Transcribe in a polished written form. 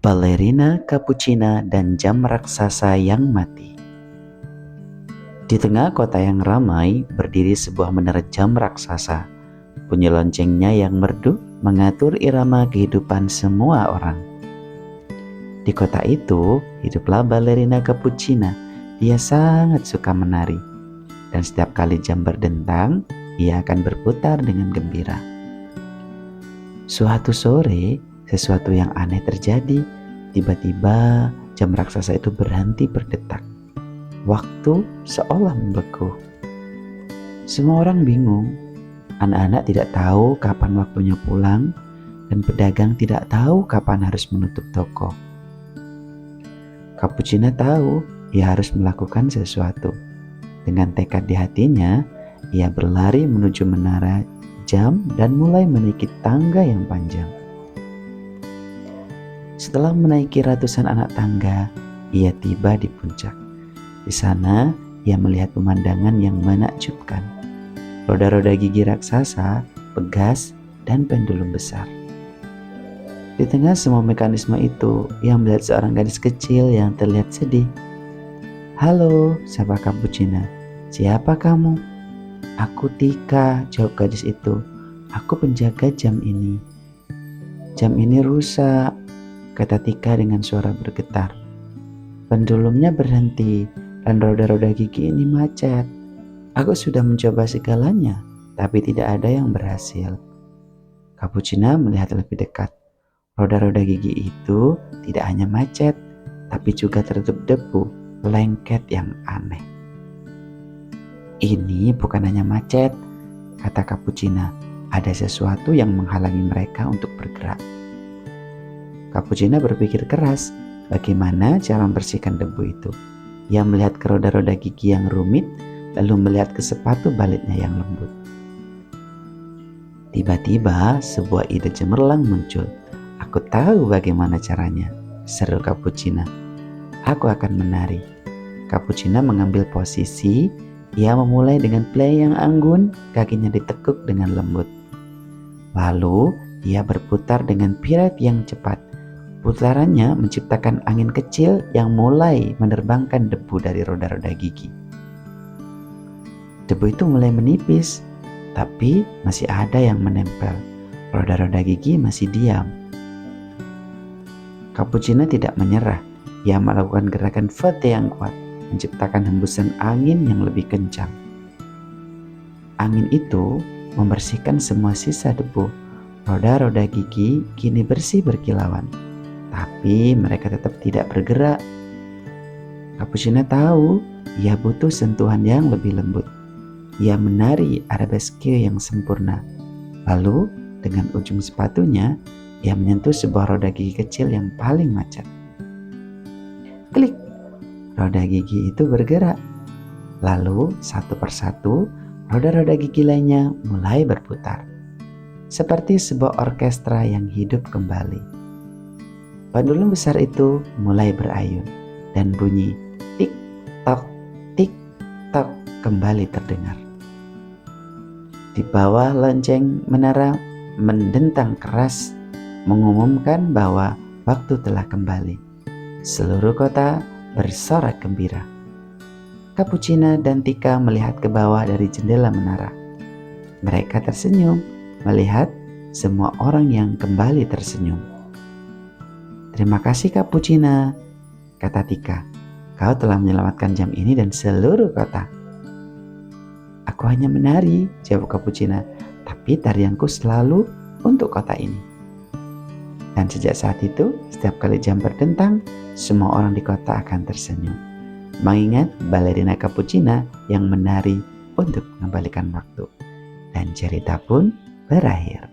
Balerina Capuchina dan jam raksasa yang mati. Di tengah kota yang ramai berdiri sebuah menara jam raksasa. Bunyi loncengnya yang merdu mengatur irama kehidupan semua orang. Di kota itu hiduplah balerina Capuchina. Dia sangat suka menari, dan setiap kali jam berdentang, ia akan berputar dengan gembira. Suatu sore, sesuatu yang aneh terjadi. Tiba-tiba jam raksasa itu berhenti berdetak. Waktu seolah membeku. Semua orang bingung. Anak-anak tidak tahu kapan waktunya pulang, dan pedagang tidak tahu kapan harus menutup toko. Capuchina tahu ia harus melakukan sesuatu. Dengan tekad di hatinya, ia berlari menuju menara jam dan mulai menaiki tangga yang panjang. Setelah menaiki ratusan anak tangga, ia tiba di puncak. Di sana, ia melihat pemandangan yang menakjubkan. Roda-roda gigi raksasa, pegas, dan pendulum besar. Di tengah semua mekanisme itu, ia melihat seorang gadis kecil yang terlihat sedih. "Halo," sapa Capuchina. "Siapa kamu?" "Aku Tika," jawab gadis itu. "Aku penjaga jam ini." "Jam ini rusak," kata Tika dengan suara bergetar. "Pendulumnya berhenti dan roda-roda gigi ini macet. Aku sudah mencoba segalanya, tapi tidak ada yang berhasil." Capuchina melihat lebih dekat. Roda-roda gigi itu tidak hanya macet, tapi juga tertutup debu, lengket yang aneh. "Ini bukan hanya macet," kata Capuchina. "Ada sesuatu yang menghalangi mereka untuk bergerak." Capuchina berpikir keras bagaimana cara membersihkan debu itu. Ia melihat ke roda-roda gigi yang rumit, lalu melihat ke sepatu baletnya yang lembut. Tiba-tiba sebuah ide cemerlang muncul. "Aku tahu bagaimana caranya," seru Capuchina. "Aku akan menari." Capuchina mengambil posisi. Ia memulai dengan play yang anggun, kakinya ditekuk dengan lembut. Lalu ia berputar dengan pirouette yang cepat. Putarannya menciptakan angin kecil yang mulai menerbangkan debu dari roda-roda gigi. Debu itu mulai menipis, tapi masih ada yang menempel. Roda-roda gigi masih diam. Capuchina tidak menyerah. Ia melakukan gerakan fete yang kuat, menciptakan hembusan angin yang lebih kencang. Angin itu membersihkan semua sisa debu. Roda-roda gigi kini bersih berkilauan. Tapi mereka tetap tidak bergerak. Capuchina tahu ia butuh sentuhan yang lebih lembut. Ia menari arabesque yang sempurna. Lalu dengan ujung sepatunya, ia menyentuh sebuah roda gigi kecil yang paling macet. Klik! Roda gigi itu bergerak. Lalu satu persatu, roda-roda gigi lainnya mulai berputar. Seperti sebuah orkestra yang hidup kembali. Pendulum besar itu mulai berayun dan bunyi tik-tok, tik-tok kembali terdengar. Di bawah lonceng menara mendentang keras mengumumkan bahwa waktu telah kembali. Seluruh kota bersorak gembira. Capuchina dan Tika melihat ke bawah dari jendela menara. Mereka tersenyum melihat semua orang yang kembali tersenyum. "Terima kasih Capuchina," kata Tika. "Kau telah menyelamatkan jam ini dan seluruh kota." "Aku hanya menari," jawab Capuchina, "tapi tarianku selalu untuk kota ini." Dan sejak saat itu, setiap kali jam berdentang, semua orang di kota akan tersenyum, mengingat balerina Capuchina yang menari untuk mengembalikan waktu. Dan cerita pun berakhir.